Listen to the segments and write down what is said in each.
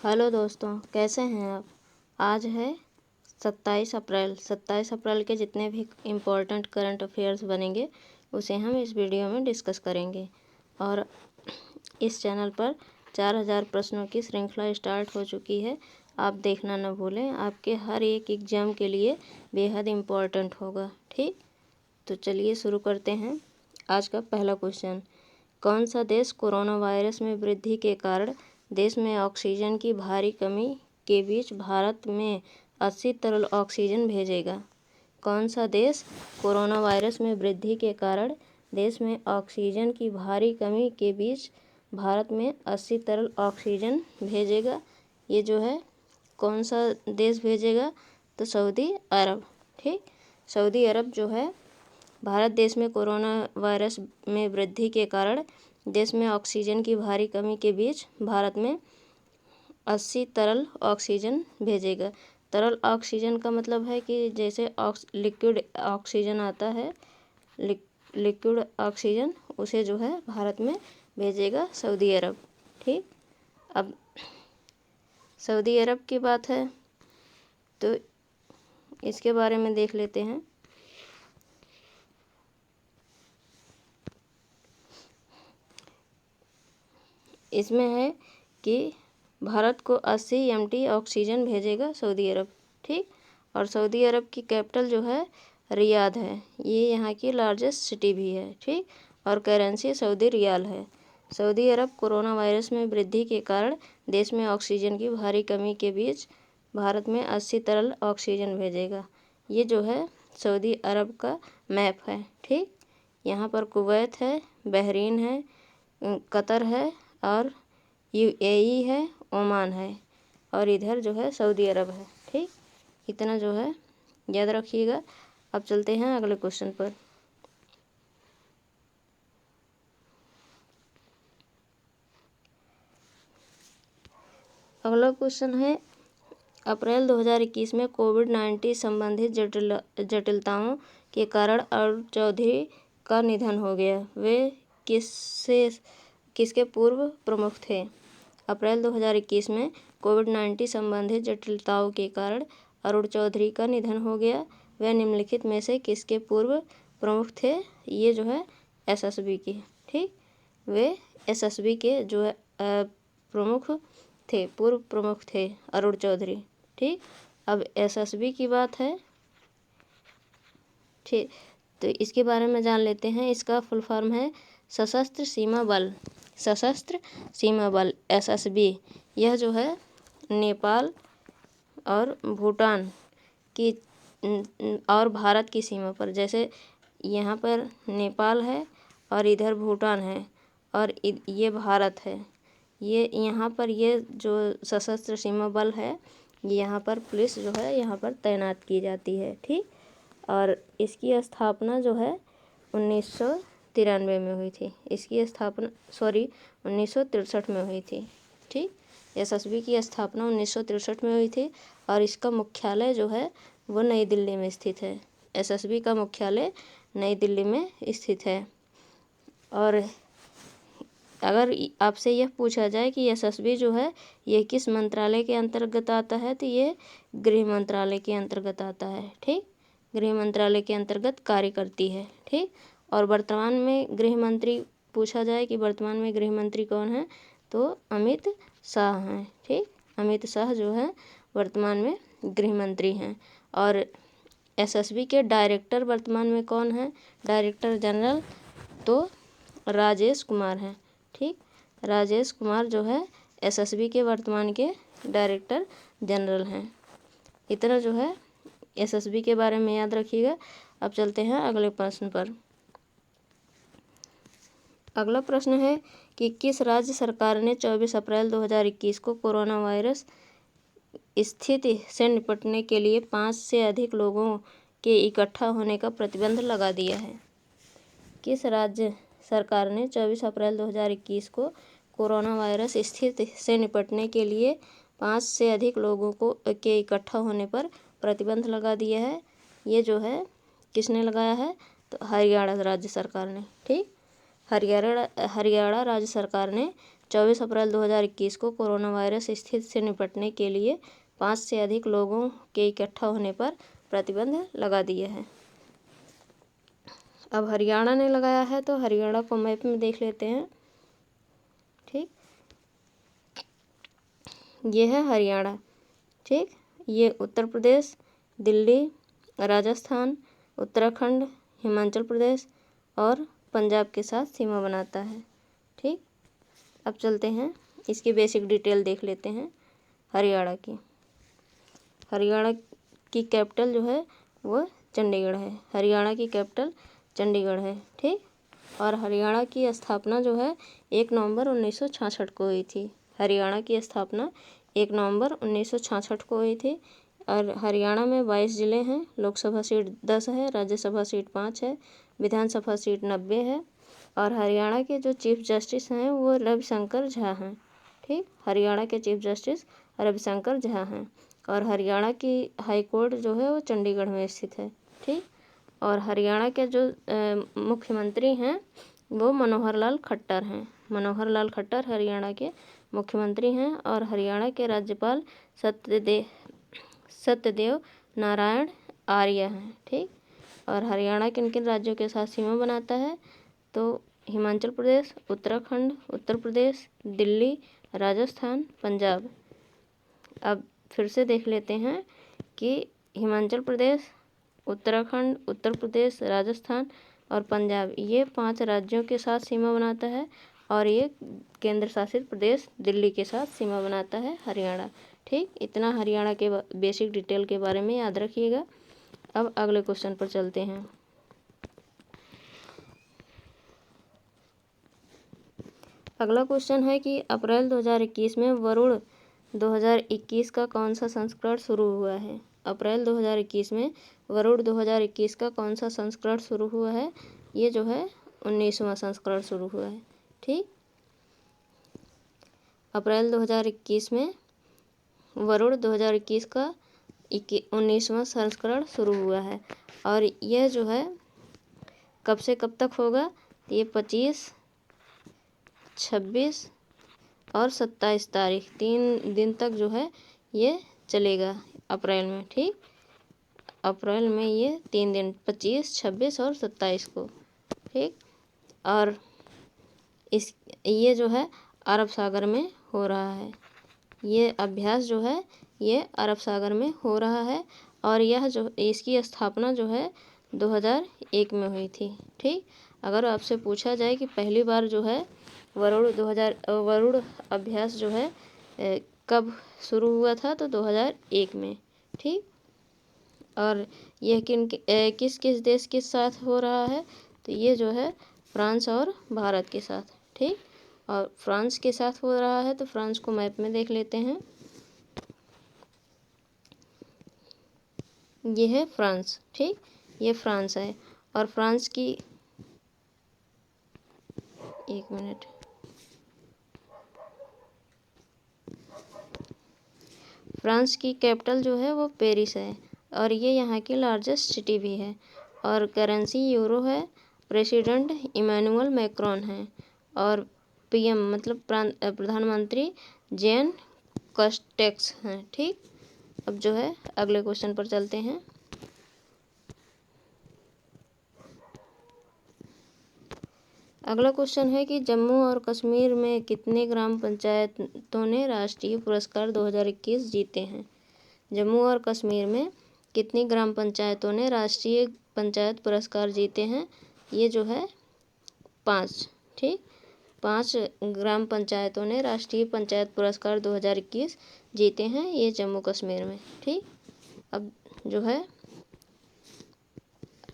Hello दोस्तों, कैसे हैं आप। आज है 27 अप्रैल। 27 अप्रैल के जितने भी इम्पोर्टेंट करंट अफेयर्स बनेंगे उसे हम इस वीडियो में डिस्कस करेंगे। और इस चैनल पर 4000 प्रश्नों की श्रृंखला स्टार्ट हो चुकी है। आप देखना न भूलें, आपके हर एक एग्ज़ाम के लिए बेहद इम्पोर्टेंट होगा। ठीक, तो चलिए शुरू करते हैं। आज का पहला क्वेश्चन, कौन सा देश कोरोना वायरस में वृद्धि के कारण देश में ऑक्सीजन की भारी कमी के बीच भारत में 80 तरल ऑक्सीजन भेजेगा। कौन सा देश कोरोना वायरस में वृद्धि के कारण देश में ऑक्सीजन की भारी कमी के बीच भारत में 80 तरल ऑक्सीजन भेजेगा। ये जो है कौन सा देश भेजेगा, तो सऊदी अरब। ठीक, सऊदी अरब जो है भारत देश में कोरोना वायरस में वृद्धि के कारण देश में ऑक्सीजन की भारी कमी के बीच भारत में 80 तरल ऑक्सीजन भेजेगा। तरल ऑक्सीजन का मतलब है कि जैसे लिक्विड ऑक्सीजन आता है, लिक्विड ऑक्सीजन, उसे जो है भारत में भेजेगा सऊदी अरब। ठीक, अब सऊदी अरब की बात है तो इसके बारे में देख लेते हैं। इसमें है कि भारत को 80 MT ऑक्सीजन भेजेगा सऊदी अरब। ठीक, और सऊदी अरब की कैपिटल जो है रियाद है। ये यहाँ की लार्जेस्ट सिटी भी है। ठीक, और करेंसी सऊदी रियाल है। सऊदी अरब कोरोना वायरस में वृद्धि के कारण देश में ऑक्सीजन की भारी कमी के बीच भारत में 80 तरल ऑक्सीजन भेजेगा। ये जो है सऊदी अरब का मैप है। ठीक, यहाँ पर कुवैत है, बहरीन है, कतर है और UAE है, ओमान है, और इधर जो है सऊदी अरब है। ठीक, इतना जो है याद रखिएगा। अब चलते हैं अगले क्वेश्चन पर। अगला क्वेश्चन है, अप्रैल 2021 में कोविड-19 संबंधित जटिलताओं के कारण अरुण चौधरी का निधन हो गया। वे किसके पूर्व प्रमुख थे। अप्रैल 2021 में कोविड-19 संबंधित जटिलताओं के कारण अरुण चौधरी का निधन हो गया। वह निम्नलिखित में से किसके पूर्व प्रमुख थे। ये जो है SSB के। ठीक, वे SSB के जो है प्रमुख थे, पूर्व प्रमुख थे अरुण चौधरी। ठीक, अब SSB की बात है। ठीक, तो इसके बारे में जान लेते हैं। इसका फुल फॉर्म है सशस्त्र सीमा बल। सशस्त्र सीमा बल SSB। यह जो है नेपाल और भूटान की और भारत की सीमा पर, जैसे यहाँ पर नेपाल है और इधर भूटान है और ये भारत है। ये यहाँ पर ये जो सशस्त्र सीमा बल है, यहाँ पर पुलिस जो है यहाँ पर तैनात की जाती है। ठीक, और इसकी स्थापना जो है 1993 में हुई थी। इसकी स्थापना 1963 में हुई थी। ठीक, SSB की स्थापना 1963 में हुई थी और इसका मुख्यालय जो है वो नई दिल्ली में स्थित है। SSB का मुख्यालय नई दिल्ली में स्थित है। और अगर आपसे यह पूछा जाए कि SSB जो है ये किस मंत्रालय के अंतर्गत आता है, तो ये गृह मंत्रालय के अंतर्गत आता है। ठीक, गृह मंत्रालय के अंतर्गत कार्य करती है। ठीक, और वर्तमान में गृह मंत्री पूछा जाए कि वर्तमान में गृह मंत्री कौन है, तो अमित शाह हैं। ठीक, अमित शाह जो है वर्तमान में गृह मंत्री हैं। और SSB के डायरेक्टर वर्तमान में कौन है, डायरेक्टर जनरल, तो राजेश कुमार हैं। ठीक, राजेश कुमार जो है SSB के वर्तमान के डायरेक्टर जनरल हैं। इतना जो है SSB के बारे में याद रखिएगा। अब चलते हैं अगले प्रश्न पर। अगला प्रश्न है कि किस राज्य सरकार ने 24 अप्रैल 2021 को कोरोना वायरस स्थिति से निपटने के लिए 5 से अधिक लोगों के इकट्ठा होने का प्रतिबंध लगा दिया है। किस राज्य सरकार ने 24 अप्रैल 2021 को कोरोना वायरस स्थिति से निपटने के लिए 5 से अधिक लोगों के इकट्ठा होने पर प्रतिबंध लगा दिया है। ये जो है किसने लगाया है, तो हरियाणा राज्य सरकार ने। ठीक, हरियाणा राज्य सरकार ने 24 अप्रैल 2021 को कोरोना वायरस स्थिति से निपटने के लिए 5 से अधिक लोगों के इकट्ठा होने पर प्रतिबंध लगा दिया है। अब हरियाणा ने लगाया है, तो हरियाणा को मैप में देख लेते हैं। ठीक, ये है हरियाणा। ठीक, ये उत्तर प्रदेश, दिल्ली, राजस्थान, उत्तराखंड, हिमाचल प्रदेश और पंजाब के साथ सीमा बनाता है। ठीक, अब चलते हैं, इसकी बेसिक डिटेल देख लेते हैं हरियाणा की। हरियाणा की कैपिटल जो है वो चंडीगढ़ है। हरियाणा की कैपिटल चंडीगढ़ है। ठीक, और हरियाणा की स्थापना जो है 1 नवंबर 1966 को हुई थी। हरियाणा की स्थापना 1 नवंबर 1966 को हुई थी। और हरियाणा में 22 ज़िले हैं। लोकसभा सीट 10 है, राज्यसभा सीट 5 है, विधानसभा सीट 90 है। और हरियाणा के जो चीफ जस्टिस हैं वो रविशंकर झा हैं। ठीक, हरियाणा के चीफ जस्टिस रविशंकर झा हैं। और हरियाणा की हाई कोर्ट जो है वो चंडीगढ़ में स्थित है। ठीक, और हरियाणा के जो मुख्यमंत्री हैं वो मनोहर लाल खट्टर हैं। मनोहर लाल खट्टर हरियाणा के मुख्यमंत्री हैं। और हरियाणा के राज्यपाल सत्यदेव नारायण आर्य हैं। ठीक, और हरियाणा किन किन राज्यों के साथ सीमा बनाता है, तो हिमाचल प्रदेश, उत्तराखंड, उत्तर प्रदेश, दिल्ली, राजस्थान, पंजाब। अब फिर से देख लेते हैं कि हिमाचल प्रदेश, उत्तराखंड, उत्तर प्रदेश, राजस्थान और पंजाब, ये 5 राज्यों के साथ सीमा बनाता है। और ये केंद्र शासित प्रदेश दिल्ली के साथ सीमा बनाता है हरियाणा। ठीक, इतना हरियाणा के बेसिक डिटेल के बारे में याद रखिएगा। अब अगले क्वेश्चन पर चलते हैं। अगला क्वेश्चन है कि अप्रैल 2021 में वरुण 2021 का कौन सा संस्करण शुरू हुआ है। अप्रैल 2021 में वरुण 2021 का कौन सा संस्करण शुरू हुआ है। ये जो है 19वां संस्करण शुरू हुआ है। ठीक, अप्रैल 2021 में वरुण 2021 का 19वां संस्करण शुरू हुआ है। और यह जो है कब से कब तक होगा, ये 25, 26 और 27 तारीख 3 दिन तक जो है ये चलेगा अप्रैल में। ठीक, अप्रैल में ये 3 दिन 25, 26 और 27 को। ठीक, और ये जो है अरब सागर में हो रहा है। ये अभ्यास जो है ये अरब सागर में हो रहा है। और यह जो इसकी स्थापना जो है 2001 में हुई थी। ठीक, अगर आपसे पूछा जाए कि पहली बार जो है वरुण अभ्यास जो है कब शुरू हुआ था, तो 2001 में। ठीक, और यह किस किस देश के साथ हो रहा है, तो ये जो है फ्रांस और भारत के साथ। ठीक, और फ्रांस के साथ हो रहा है, तो फ्रांस को मैप में देख लेते हैं। ये है फ्रांस। ठीक, ये फ्रांस है। और फ्रांस की, एक मिनट, फ्रांस की कैपिटल जो है वो पेरिस है। और ये यहाँ की लार्जेस्ट सिटी भी है। और करेंसी यूरो है। प्रेसिडेंट इमैनुअल मैक्रोन है। और पीएम मतलब प्रधानमंत्री जेन कस्टेक्स हैं। ठीक, अब जो है अगले क्वेश्चन पर चलते हैं। अगला क्वेश्चन है कि जम्मू और कश्मीर में कितने ग्राम पंचायतों ने राष्ट्रीय पुरस्कार 2021 जीते हैं। जम्मू और कश्मीर में कितनी ग्राम पंचायतों ने राष्ट्रीय पंचायत पुरस्कार जीते हैं। ये जो है 5। ठीक, 5 ग्राम पंचायतों ने राष्ट्रीय पंचायत पुरस्कार 2021 जीते हैं, ये जम्मू कश्मीर में। ठीक, अब जो है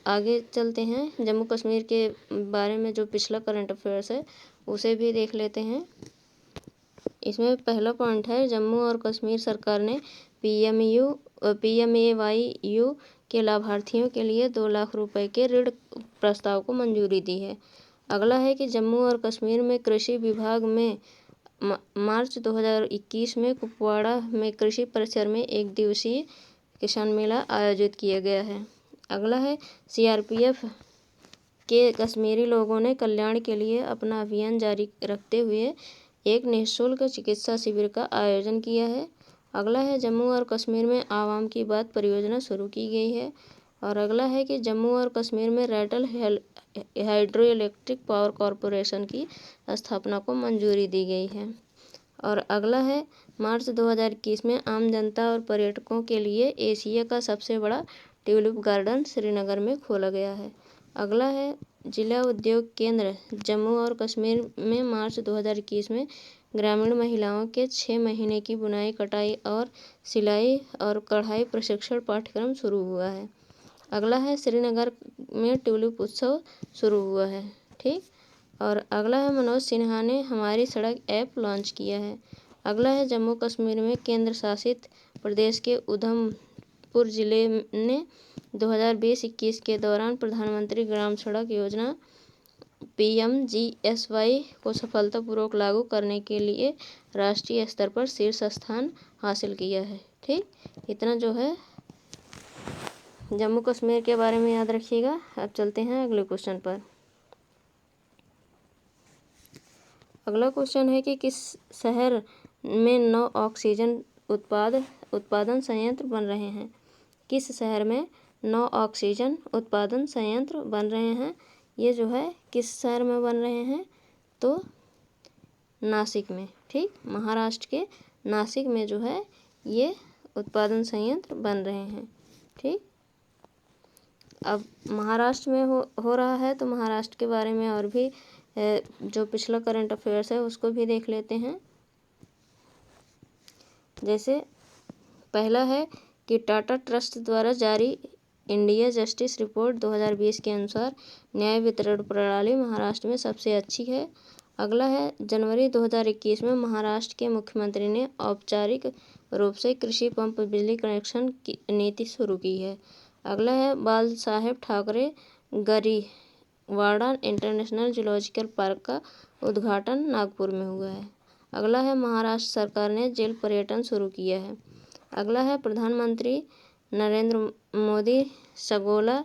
आगे चलते हैं। जम्मू कश्मीर के बारे में जो पिछला करंट अफेयर्स है उसे भी देख लेते हैं। इसमें पहला पॉइंट है, जम्मू और कश्मीर सरकार ने PMAYU के लाभार्थियों के लिए 2 लाख रुपए के ऋण प्रस्ताव को मंजूरी दी है। अगला है कि जम्मू और कश्मीर में कृषि विभाग में मार्च 2021 में कुपवाड़ा में कृषि परिसर में 1 दिवसीय किसान मेला आयोजित किया गया है। अगला है, CRPF के कश्मीरी लोगों ने कल्याण के लिए अपना अभियान जारी रखते हुए एक निःशुल्क चिकित्सा शिविर का आयोजन किया है। अगला है जम्मू और कश्मीर में आवाम की बात परियोजना शुरू की गई है। और अगला है कि जम्मू और कश्मीर में Ratle hydroelectric power corporation की स्थापना को मंजूरी दी गई है। और अगला है मार्च 2021 में आम जनता और पर्यटकों के लिए एशिया का सबसे बड़ा ट्यूलिप गार्डन श्रीनगर में खोला गया है। अगला है जिला उद्योग केंद्र जम्मू और कश्मीर में मार्च 2021 में ग्रामीण महिलाओं के 6 महीने की बुनाई कटाई और सिलाई और कढ़ाई प्रशिक्षण पाठ्यक्रम शुरू हुआ है। अगला है श्रीनगर में ट्यूलिप उत्सव शुरू हुआ है। ठीक। और अगला है मनोज सिन्हा ने हमारी सड़क ऐप लॉन्च किया है। अगला है जम्मू कश्मीर में केंद्र शासित प्रदेश के उधमपुर जिले ने 2020-21 के दौरान प्रधानमंत्री ग्राम सड़क योजना PMGSY को सफलतापूर्वक लागू करने के लिए राष्ट्रीय स्तर पर शीर्ष स्थान हासिल किया है। ठीक। इतना जो है जम्मू कश्मीर के बारे में याद रखिएगा। अब चलते हैं अगले क्वेश्चन पर। अगला क्वेश्चन है कि किस शहर में 9 ऑक्सीजन उत्पादन संयंत्र बन रहे हैं। किस शहर में 9 ऑक्सीजन उत्पादन संयंत्र बन रहे हैं। ये जो है किस शहर में बन रहे हैं, तो नासिक में। ठीक। महाराष्ट्र के नासिक में जो है ये उत्पादन संयंत्र बन रहे हैं। ठीक। अब महाराष्ट्र में हो रहा है तो महाराष्ट्र के बारे में और भी जो पिछला करंट अफेयर्स है उसको भी देख लेते हैं। जैसे पहला है कि टाटा ट्रस्ट द्वारा जारी इंडिया जस्टिस रिपोर्ट 2020 के अनुसार न्याय वितरण प्रणाली महाराष्ट्र में सबसे अच्छी है। अगला है जनवरी 2021 में महाराष्ट्र के मुख्यमंत्री ने औपचारिक रूप से कृषि पंप बिजली कनेक्शन की नीति शुरू की है। अगला है बाल साहेब ठाकरे गरीवाड़ा इंटरनेशनल जूलॉजिकल पार्क का उद्घाटन नागपुर में हुआ है। अगला है महाराष्ट्र सरकार ने जेल पर्यटन शुरू किया है। अगला है प्रधानमंत्री नरेंद्र मोदी सगोला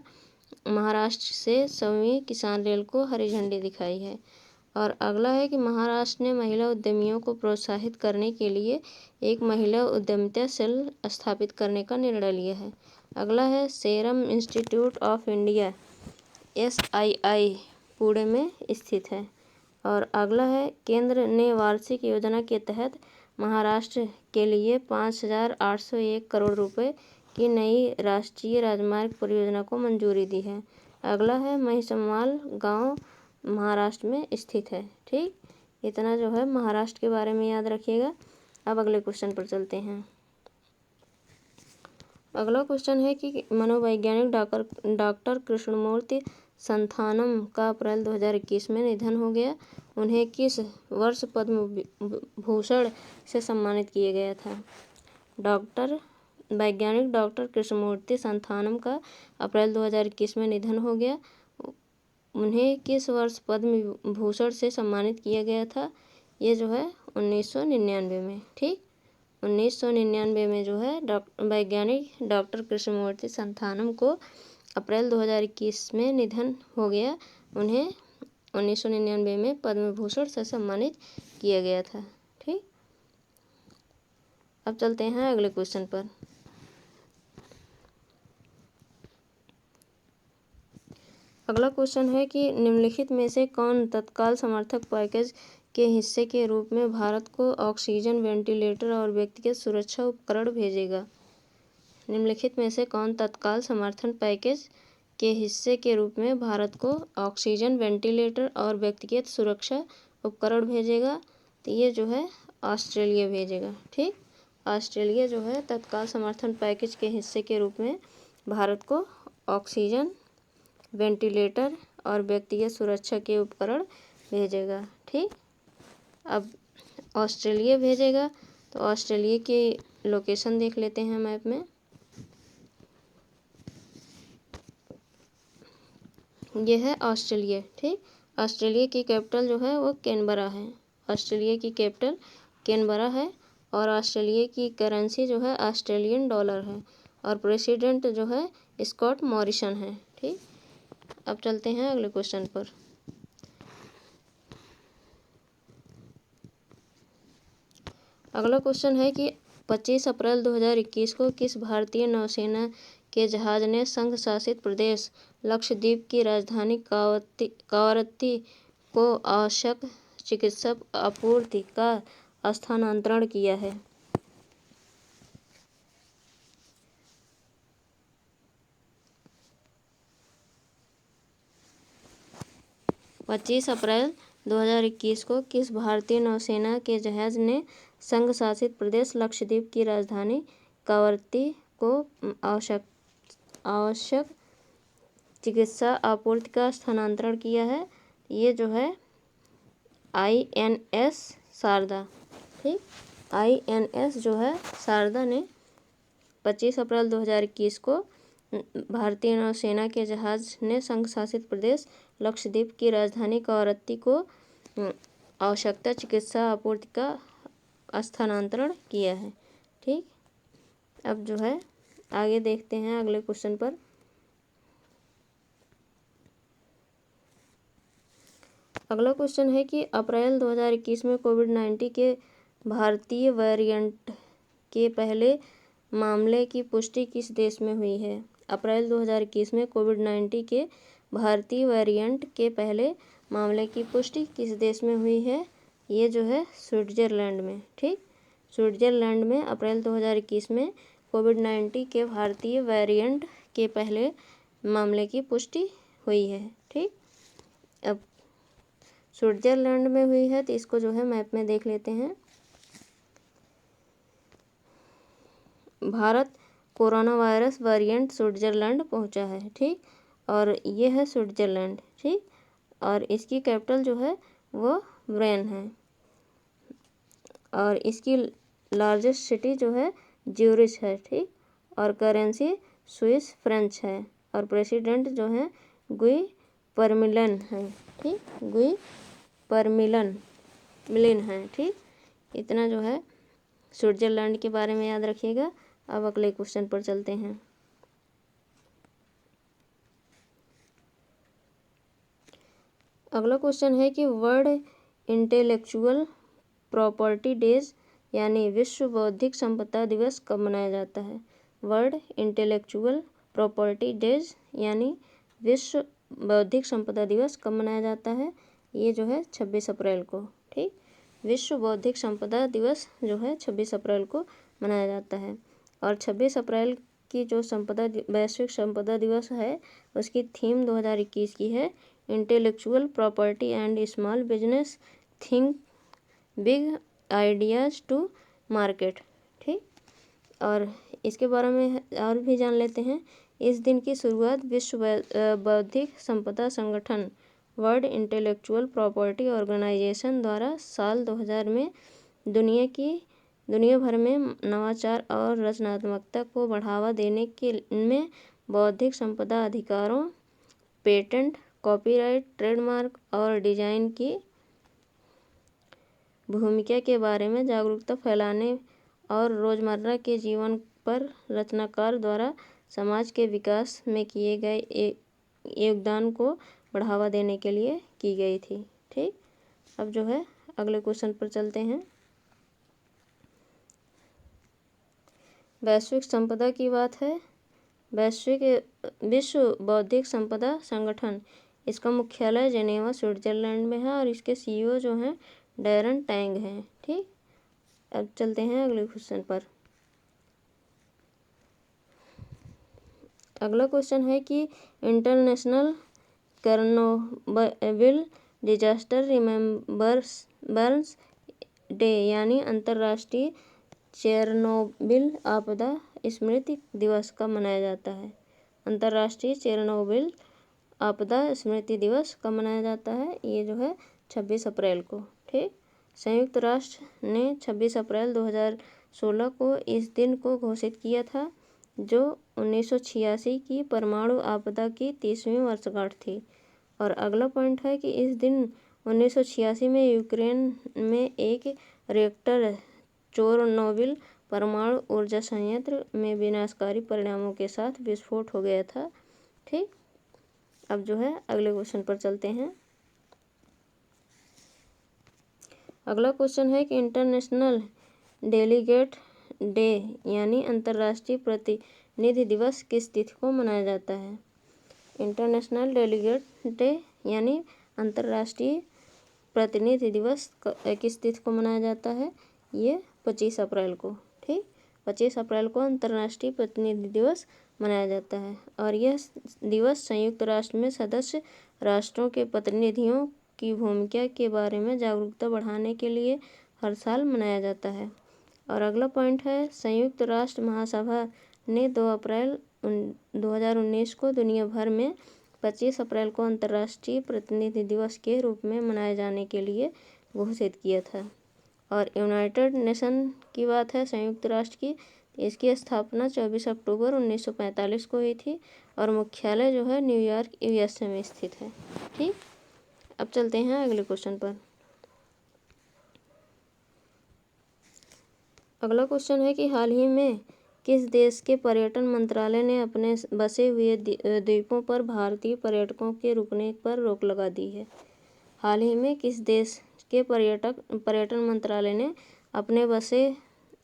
महाराष्ट्र से 7वीं किसान रेल को हरी झंडी दिखाई है। और अगला है कि महाराष्ट्र ने महिला उद्यमियों को प्रोत्साहित करने के लिए एक महिला उद्यमिता सेल स्थापित करने का निर्णय लिया है। अगला है serum institute of India SII Pune में स्थित है। और अगला है केंद्र ने वार्षिक योजना के तहत महाराष्ट्र के लिए 5,801 करोड़ रुपए की नई राष्ट्रीय राजमार्ग परियोजना को मंजूरी दी है। अगला है महिसमाल गांव महाराष्ट्र में स्थित है। ठीक। इतना जो है महाराष्ट्र के बारे में याद रखिएगा। अब अगले क्वेश्चन पर चलते हैं। अगला क्वेश्चन है कि मनोवैज्ञानिक डॉक्टर कृष्णमूर्ति संथानम का अप्रैल 2021 में निधन हो गया। उन्हें किस वर्ष पद्म भूषण से सम्मानित किया गया था। वैज्ञानिक डॉक्टर कृष्णमूर्ति संथानम का अप्रैल 2021 में निधन हो गया। उन्हें किस वर्ष पद्म भूषण से सम्मानित किया गया था। ये जो है 1999 में। ठीक। 1999 में जो है वैज्ञानिक डॉक्टर कृष्णमूर्ति संथानम को अप्रैल 2021 में निधन हो गया। उन्हें 1999 में पद्म भूषण से सम्मानित किया गया था। ठीक। अब चलते हैं अगले क्वेश्चन पर। अगला क्वेश्चन है कि निम्नलिखित में से कौन तत्काल समर्थक पैकेज के हिस्से के रूप में भारत को ऑक्सीजन वेंटिलेटर और व्यक्तिगत सुरक्षा उपकरण भेजेगा। निम्नलिखित में से कौन तत्काल समर्थन पैकेज के हिस्से के रूप में भारत को ऑक्सीजन वेंटिलेटर और व्यक्तिगत सुरक्षा उपकरण भेजेगा। तो ये जो है ऑस्ट्रेलिया भेजेगा। ठीक। ऑस्ट्रेलिया जो है तत्काल समर्थन पैकेज के हिस्से के रूप में भारत को ऑक्सीजन वेंटिलेटर और व्यक्तिगत सुरक्षा के उपकरण भेजेगा। ठीक। अब ऑस्ट्रेलिया भेजेगा तो ऑस्ट्रेलिया की लोकेशन देख लेते हैं मैप में। यह है ऑस्ट्रेलिया। ठीक। ऑस्ट्रेलिया की कैपिटल जो है वो कैनबरा है। ऑस्ट्रेलिया की कैपिटल कैनबरा है। और ऑस्ट्रेलिया की करेंसी जो है ऑस्ट्रेलियन डॉलर है। और प्रेसिडेंट जो है स्कॉट मॉरिसन है। ठीक। अब चलते हैं अगले क्वेश्चन पर। अगला क्वेश्चन है कि 25 अप्रैल 2021 को किस भारतीय नौसेना के जहाज ने संघ शासित प्रदेश लक्षद्वीप की राजधानी कवरत्ती को आवश्यक चिकित्सा आपूर्ति का स्थानांतरण किया है? 25 अप्रैल 2021 को किस भारतीय नौसेना के जहाज ने संघ शासित प्रदेश लक्षद्वीप की राजधानी कवरत्ती को आवश्यक चिकित्सा आपूर्ति का स्थानांतरण किया है? ये जो है INS शारदा। ठीक, INS जो है शारदा ने 25 अप्रैल 2021 को भारतीय नौसेना के जहाज ने संघ शासित प्रदेश लक्षद्वीप की राजधानी कवरत्ती को आवश्यकता चिकित्सा आपूर्ति का स्थानांतरण किया है। ठीक, अब जो है आगे देखते हैं अगले क्वेश्चन पर। अगला क्वेश्चन है कि अप्रैल 2021 में कोविड-19 के भारतीय वेरिएंट के पहले मामले की पुष्टि किस देश में हुई है? अप्रैल 2021 में कोविड-19 के भारतीय वेरिएंट के पहले मामले की पुष्टि किस देश में हुई है? ये जो है स्विट्जरलैंड में। ठीक, स्विट्जरलैंड में अप्रैल 2021 में कोविड-19 के भारतीय वेरिएंट के पहले मामले की पुष्टि हुई है। ठीक, अब स्विट्जरलैंड में हुई है तो इसको जो है मैप में देख लेते हैं। Bharat corona virus variant Switzerland पहुंचा है। ठीक, और ये है स्विट्जरलैंड। ठीक, और इसकी कैपिटल जो है वो ब्रेन है और इसकी लार्जेस्ट सिटी जो है ज्यूरिच है। ठीक, और करेंसी स्विस फ्रेंच है और प्रेसिडेंट जो है गुई परमिलन है। ठीक, गुई परमिलन है। ठीक, इतना जो है स्विट्जरलैंड के बारे में याद रखिएगा। अब अगले क्वेश्चन पर चलते हैं। अगला क्वेश्चन है कि वर्ल्ड इंटेलेक्चुअल प्रॉपर्टी डेज यानी विश्व बौद्धिक संपदा दिवस कब मनाया जाता है? वर्ल्ड इंटेलेक्चुअल प्रॉपर्टी डेज यानी विश्व बौद्धिक संपदा दिवस कब मनाया जाता है? ये जो है 26 अप्रैल को। ठीक, विश्व बौद्धिक संपदा दिवस जो है 26 अप्रैल को मनाया जाता है। और 26 अप्रैल की जो वैश्विक संपदा दिवस है उसकी थीम 2021 की है intellectual property and small business think big ideas to market. ठीक, और इसके बारे में और भी जान लेते हैं। इस दिन की शुरुआत विश्व बौद्धिक संपदा संगठन वर्ल्ड इंटेलेक्चुअल प्रॉपर्टी ऑर्गेनाइजेशन द्वारा साल 2000 में दुनिया भर में नवाचार और रचनात्मकता को बढ़ावा देने के में बौद्धिक संपदा अधिकारों, पेटेंट, कॉपीराइट, ट्रेडमार्क और डिजाइन की भूमिका के बारे में जागरूकता फैलाने और रोजमर्रा के जीवन पर रचनाकार द्वारा समाज के विकास में किए गए योगदान को बढ़ावा देने के लिए की गई थी। ठीक, अब जो है अगले क्वेश्चन पर चलते हैं। वैश्विक संपदा की बात है। विश्व बौद्धिक संपदा संगठन, इसका मुख्यालय जेनेवा स्विट्जरलैंड में है और इसके CEO जो हैं डैरन टैंग हैं। ठीक, अब चलते हैं अगले क्वेश्चन पर। अगला क्वेश्चन है कि international Chernobyl disaster remembers day यानी अंतर्राष्ट्रीय चेरनोबिल आपदा स्मृति दिवस कब मनाया जाता है? अंतर्राष्ट्रीय चेरनोबिल आपदा स्मृति दिवस कब मनाया जाता है? ये जो है 26 अप्रैल को। ठीक, संयुक्त राष्ट्र ने 26 अप्रैल 2016 को इस दिन को घोषित किया था जो 1986 की परमाणु आपदा की 30वीं वर्षगांठ थी। और अगला पॉइंट है कि इस दिन 1986 में यूक्रेन में एक रिएक्टर चेरनोबिल परमाणु ऊर्जा संयंत्र में विनाशकारी परिणामों के साथ विस्फोट हो गया था। ठीक, अब जो है अगले क्वेश्चन पर चलते हैं। अगला क्वेश्चन है कि इंटरनेशनल डेलीगेट डे यानी अंतर्राष्ट्रीय प्रतिनिधि दिवस किस तिथि को मनाया जाता है? इंटरनेशनल डेलीगेट डे यानी अंतर्राष्ट्रीय प्रतिनिधि दिवस किस तिथि को मनाया जाता है? ये 25 अप्रैल को। ठीक, 25 अप्रैल को अंतर्राष्ट्रीय प्रतिनिधि दिवस मनाया जाता है। और यह दिवस संयुक्त राष्ट्र में सदस्य राष्ट्रों के प्रतिनिधियों की भूमिका के बारे में जागरूकता बढ़ाने के लिए हर साल मनाया जाता है। और अगला पॉइंट है, संयुक्त राष्ट्र महासभा ने 2 अप्रैल 2019 को दुनिया भर में 25 अप्रैल को अंतर्राष्ट्रीय प्रतिनिधि दिवस के रूप में मनाए जाने के लिए घोषित किया था। और यूनाइटेड नेशन की बात है, संयुक्त राष्ट्र की, इसकी स्थापना 24 अक्टूबर 1945 को हुई थी और मुख्यालय जो है न्यूयॉर्क USA में स्थित है। ठीक, अब चलते हैं अगले क्वेश्चन पर। अगला क्वेश्चन है कि हाल ही में किस देश के पर्यटन मंत्रालय ने अपने बसे हुए द्वीपों पर भारतीय पर्यटकों के रुकने पर रोक लगा दी है? हाल ही में किस देश के पर्यटन मंत्रालय ने अपने बसे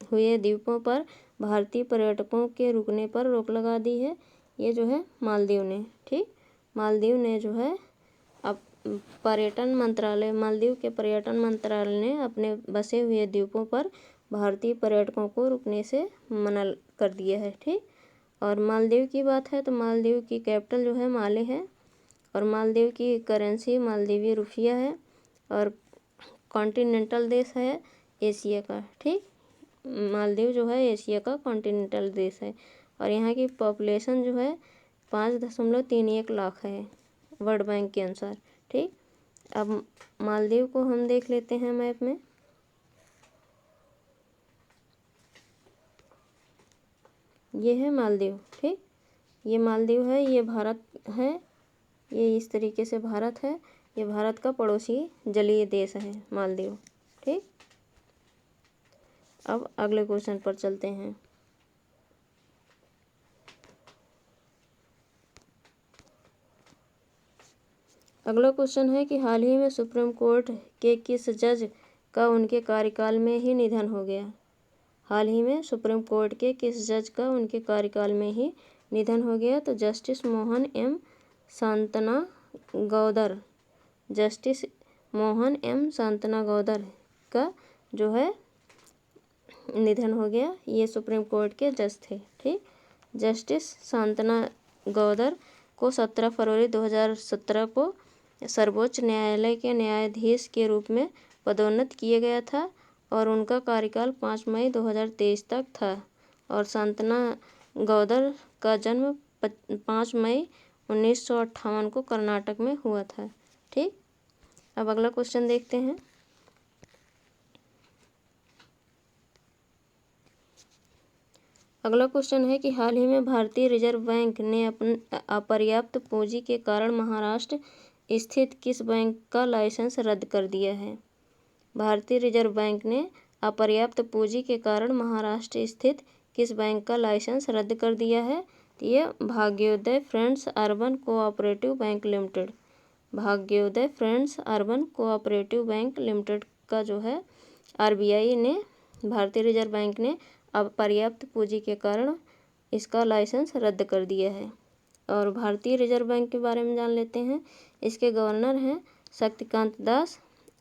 हुए द्वीपों पर भारतीय पर्यटकों के रुकने पर रोक लगा दी है? ये जो है मालदीव ने। ठीक, मालदीव ने जो है अब मालदीव के पर्यटन मंत्रालय ने अपने बसे हुए द्वीपों पर भारतीय पर्यटकों को रुकने से मना कर दिया है। ठीक, और मालदीव की बात है तो मालदीव की कैपिटल जो है माले है और मालदीव की करेंसी मालदीवी रुपया है और कॉन्टिनेंटल देश है एशिया का। ठीक, मालदीव जो है एशिया का कॉन्टिनेंटल देश है और यहाँ की पॉपुलेशन जो है 5.31 लाख है वर्ल्ड बैंक के अनुसार। ठीक, अब मालदीव को हम देख लेते हैं मैप में। ये है मालदीव। ठीक, ये मालदीव है, ये भारत है, ये इस तरीके से भारत है, ये भारत का पड़ोसी जलीय देश है मालदीव। ठीक, अब अगले क्वेश्चन पर चलते हैं। अगला क्वेश्चन है कि हाल ही में सुप्रीम कोर्ट के किस जज का उनके कार्यकाल में ही निधन हो गया? हाल ही में सुप्रीम कोर्ट के किस जज का उनके कार्यकाल में ही निधन हो गया? तो जस्टिस मोहन एम शांतनागौदर का जो है निधन हो गया। ये सुप्रीम कोर्ट के जज थे। ठीक, जस्टिस शांतनागौदर को 17 फरवरी 2017 को सर्वोच्च न्यायालय के न्यायाधीश के रूप में पदोन्नत किया गया था और उनका कार्यकाल 5 मई 2023 तक था। और शांतनागौदर का जन्म 5 मई 1958 को कर्नाटक में हुआ था। ठीक, अब अगला क्वेश्चन देखते हैं। अगला क्वेश्चन है कि हाल ही में भारतीय रिजर्व बैंक ने अपने अपर्याप्त पूंजी के कारण महाराष्ट्र स्थित किस बैंक का लाइसेंस रद्द कर दिया है? भारतीय रिजर्व बैंक ने अपर्याप्त पूंजी के कारण महाराष्ट्र स्थित किस बैंक का लाइसेंस रद्द कर दिया है? तो ये Bhagyoday friends urban cooperative bank limited, Bhagyoday friends urban cooperative bank limited का जो है RBI ने, भारतीय रिजर्व बैंक ने अपर्याप्त पूंजी के कारण इसका लाइसेंस रद्द कर दिया है। और भारतीय रिजर्व बैंक के बारे में जान लेते हैं। इसके गवर्नर हैं शक्तिकांत दास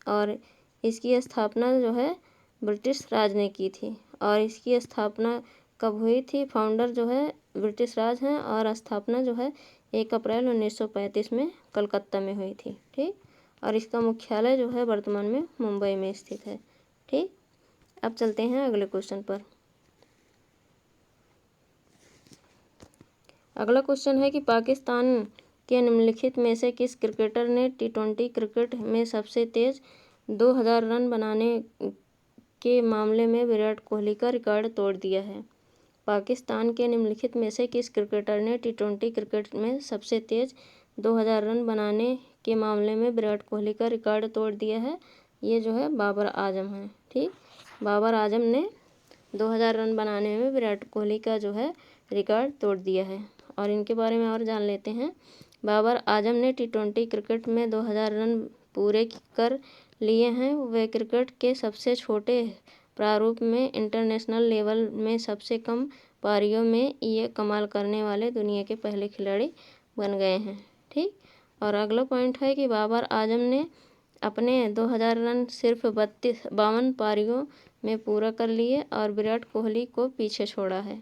और इसकी स्थापना जो है ब्रिटिश राज ने की थी। और इसकी स्थापना कब हुई थी? फाउंडर जो है ब्रिटिश राज हैं और स्थापना जो है 1 अप्रैल 1935 में कलकत्ता में हुई थी। ठीक, और इसका मुख्यालय जो है वर्तमान में मुंबई में स्थित है। ठीक, अब चलते हैं अगले क्वेश्चन पर। अगला क्वेश्चन है कि पाकिस्तान के निम्नलिखित में से किस क्रिकेटर ने T20 क्रिकेट में सबसे तेज 2000 रन बनाने के मामले में विराट कोहली का रिकॉर्ड तोड़ दिया है? पाकिस्तान के निम्नलिखित में से किस क्रिकेटर ने T20 क्रिकेट में सबसे तेज 2000 रन बनाने के मामले में विराट कोहली का रिकॉर्ड तोड़ दिया है? ये जो है बाबर आजम है। ठीक, बाबर आजम ने 2000 रन बनाने में विराट कोहली का जो है रिकॉर्ड तोड़ दिया है। और इनके बारे में और जान लेते हैं। बाबर आजम ने T20 क्रिकेट में 2000 रन पूरे कर लिए हैं। वे क्रिकेट के सबसे छोटे प्रारूप में इंटरनेशनल लेवल में सबसे कम पारियों में ये कमाल करने वाले दुनिया के पहले खिलाड़ी बन गए हैं। ठीक। और अगला पॉइंट है कि बाबर आजम ने अपने 2000 रन सिर्फ 52 पारियों में पूरा कर लिए और विराट कोहली को पीछे छोड़ा है।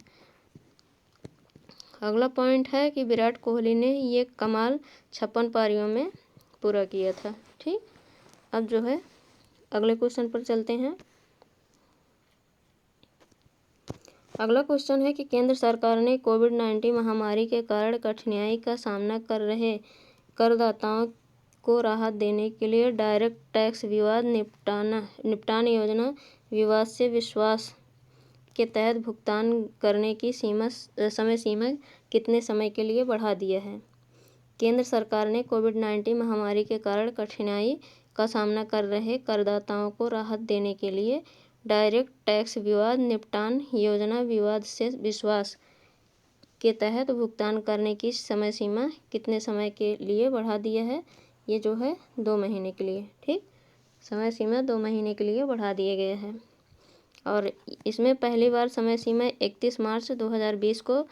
अगला पॉइंट है कि विराट कोहली ने ये कमाल 56 पारियों में पूरा किया था। ठीक। अब जो है अगले क्वेश्चन पर चलते हैं। अगला क्वेश्चन है कि केंद्र सरकार ने कोविड-19 महामारी के कारण कठिनाई का सामना कर रहे करदाताओं को राहत देने के लिए डायरेक्ट टैक्स विवाद निपटान योजना विवाद से विश्वास के तहत भुगतान करने की समय सीमा कितने समय के लिए बढ़ा दिया है। केंद्र सरकार ने कोविड-19 महामारी के कारण कठिनाई का सामना कर रहे करदाताओं को राहत देने के लिए डायरेक्ट टैक्स विवाद निपटान योजना विवाद से विश्वास के तहत भुगतान करने की समय सीमा कितने समय के लिए बढ़ा दिया है। ये जो है 2 महीने के लिए। ठीक। समय सीमा 2 महीने के लिए बढ़ा दिया गया है। और इसमें पहली बार समय सीमा 31 मार्च 2020 को,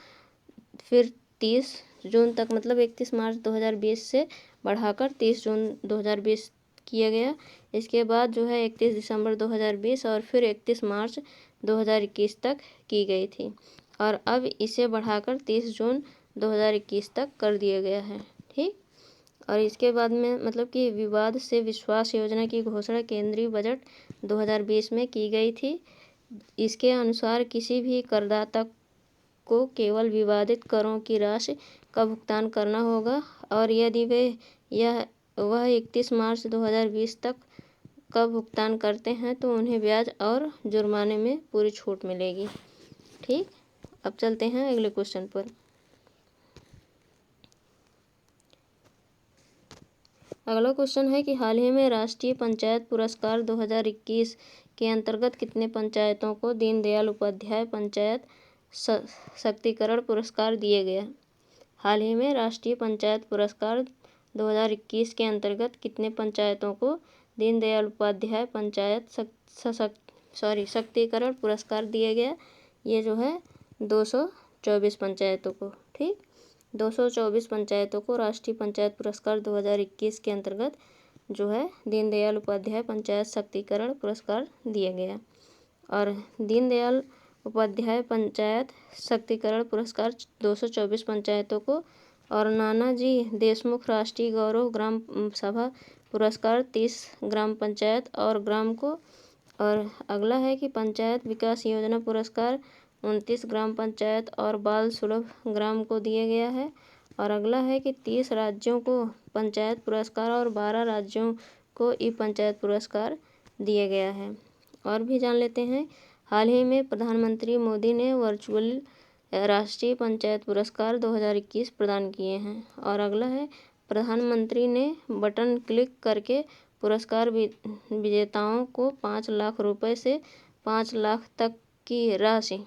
फिर 30 जून तक, मतलब 31 मार्च 2020 से बढ़ाकर 30 जून 2020 किया गया। इसके बाद जो है 31 दिसंबर 2020 और फिर 31 मार्च 2021 तक की गई थी और अब इसे बढ़ाकर 30 जून 2021 तक कर दिया गया है। ठीक। और इसके बाद में मतलब कि विवाद से विश्वास योजना की घोषणा केंद्रीय बजट 2020 में की गई थी। इसके अनुसार किसी भी करदाता को केवल विवादित करों की राशि का भुगतान करना होगा और यदि वह 31 मार्च 2020 तक का भुगतान करते हैं तो उन्हें ब्याज और जुर्माने में पूरी छूट मिलेगी। ठीक। अब चलते हैं अगले क्वेश्चन पर। अगला क्वेश्चन है कि हाल ही में राष्ट्रीय पंचायत पुरस्कार 2021 के अंतर्गत कितने पंचायतों को दीनदयाल उपाध्याय पंचायत शक्तिकरण पुरस्कार दिए गए। हाल ही में राष्ट्रीय पंचायत पुरस्कार 2021 के अंतर्गत कितने पंचायतों को दीनदयाल उपाध्याय पंचायत शक्तिकरण पुरस्कार दिया गया। ये जो है 224 पंचायतों को। ठीक। 224 पंचायतों को राष्ट्रीय पंचायत पुरस्कार 2021 के अंतर्गत जो है दीनदयाल उपाध्याय पंचायत शक्तिकरण पुरस्कार दिया गया। और दीनदयाल उपाध्याय पंचायत शक्तिकरण पुरस्कार 224 पंचायतों को और नानाजी देशमुख राष्ट्रीय गौरव ग्राम सभा पुरस्कार 30 ग्राम पंचायत और ग्राम को। और अगला है कि पंचायत विकास योजना पुरस्कार 29 ग्राम पंचायत और बाल सुलभ ग्राम को दिया गया है। और अगला है कि 30 राज्यों को पंचायत पुरस्कार और 12 राज्यों को ई पंचायत पुरस्कार दिया गया है। और भी जान लेते हैं। हाल ही में प्रधानमंत्री मोदी ने वर्चुअल राष्ट्रीय पंचायत पुरस्कार 2021 प्रदान किए हैं। और अगला है प्रधानमंत्री ने बटन क्लिक करके पुरस्कार विजेताओं को 5 लाख रुपए से 5 लाख तक की राशि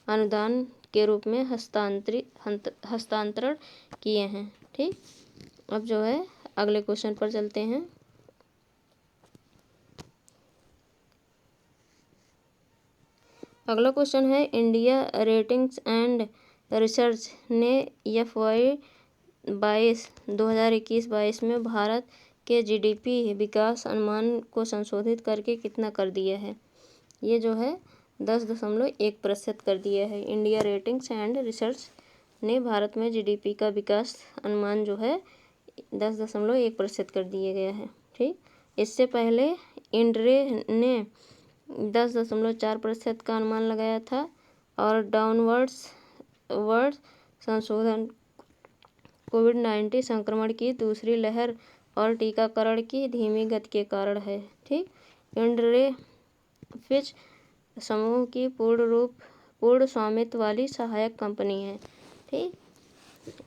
अनुदान के रूप में हस्तांतरण किए हैं। ठीक। अब जो है अगले क्वेश्चन पर चलते हैं। अगला क्वेश्चन है इंडिया रेटिंग्स एंड रिसर्च ने FY 2021-22 में भारत के GDP विकास अनुमान को संशोधित करके कितना कर दिया है। ये जो है 10.1% कर दिया है। इंडिया रेटिंग्स एंड रिसर्च ने भारत में GDP का विकास अनुमान जो है 10.1% कर दिया गया है। ठीक। इससे पहले INDRE ने 10.4% का अनुमान लगाया था और डाउनवर्ड्स संशोधन कोविड-19 संक्रमण की दूसरी लहर और टीकाकरण की धीमी गति के कारण है। ठीक। INDRE फिच समूह की पूर्ण स्वामित्व वाली सहायक कंपनी है। ठीक।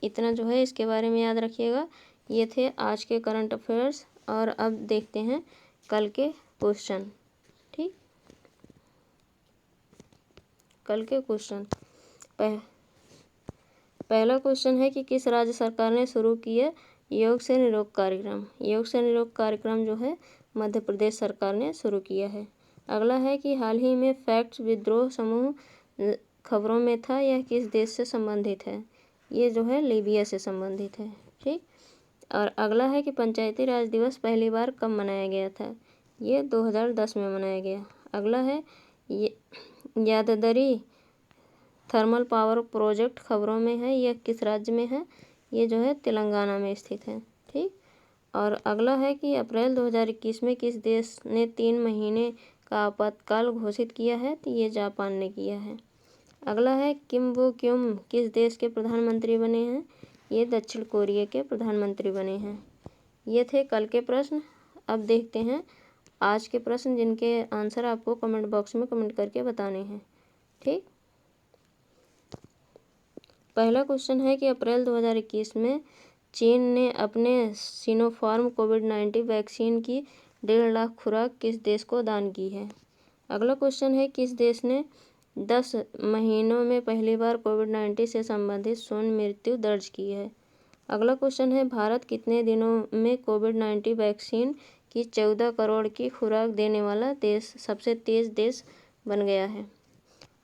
इतना जो है इसके बारे में याद रखिएगा। ये थे आज के करंट अफेयर्स और अब देखते हैं कल के क्वेश्चन। ठीक। कल के क्वेश्चन पहला क्वेश्चन है कि किस राज्य सरकार ने शुरू किया योग से निरोग कार्यक्रम। योग से निरोग कार्यक्रम जो है मध्य प्रदेश सरकार ने शुरू किया है। अगला है कि हाल ही में फैक्ट्स विद्रोह समूह खबरों में था, यह किस देश से संबंधित है? ये जो है लीबिया से संबंधित है। ठीक। और अगला है कि पंचायती राज दिवस पहली बार कब मनाया गया था? ये 2010 में मनाया गया। अगला है याददरी थर्मल पावर प्रोजेक्ट खबरों में है, यह किस राज्य में है? ये जो है तेलंगाना में स्थित है। ठीक। और अगला है कि अप्रैल 2021 में किस देश ने 3 महीने का आपातकाल घोषित किया है? तो ये जापान ने किया है। अगला है किम वो क्युम किस देश के प्रधानमंत्री बने हैं? ये दक्षिण कोरिया के प्रधानमंत्री बने हैं। ये थे कल के प्रश्न। अब देखते हैं आज के प्रश्न, जिनके आंसर आपको कमेंट बॉक्स में कमेंट करके बताने हैं। ठीक। पहला क्वेश्चन है कि अप्रैल 2021 में चीन ने अपने सिनोफार्म कोविड-19 वैक्सीन की 1.5 लाख खुराक किस देश को दान की है? अगला क्वेश्चन है किस देश ने 10 महीनों में पहली बार कोविड-19 से संबंधित शून्य मृत्यु दर्ज की है? अगला क्वेश्चन है भारत कितने दिनों में कोविड-19 वैक्सीन की 14 करोड़ की खुराक देने वाला सबसे तेज देश बन गया है?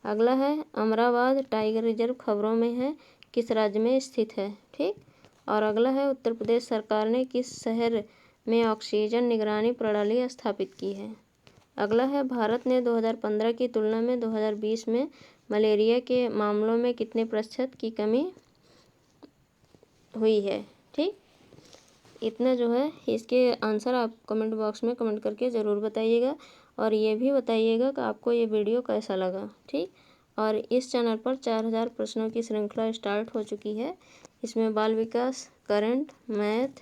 अगला है अमराबाद टाइगर रिजर्व खबरों में है, किस राज्य में स्थित है? ठीक। और अगला है उत्तर प्रदेश सरकार ने किस शहर में ऑक्सीजन निगरानी प्रणाली स्थापित की है? अगला है भारत ने 2015 की तुलना में 2020 में मलेरिया के मामलों में कितने प्रतिशत की कमी हुई है? ठीक। इतना जो है इसके आंसर आप कमेंट बॉक्स में कमेंट करके ज़रूर बताइएगा, और ये भी बताइएगा कि आपको ये वीडियो कैसा लगा। ठीक। और इस चैनल पर 4000 प्रश्नों की श्रृंखला स्टार्ट हो चुकी है। इसमें बाल विकास, करंट, मैथ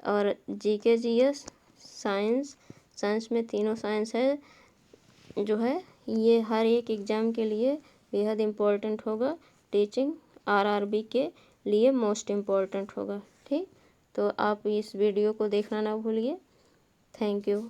और जीके जीएस, साइंस में तीनों साइंस है जो है, ये हर एक एग्ज़ाम के लिए बेहद इम्पोर्टेंट होगा। टीचिंग आरआरबी के लिए मोस्ट इम्पोर्टेंट होगा। ठीक। तो आप इस वीडियो को देखना ना भूलिए। Thank you.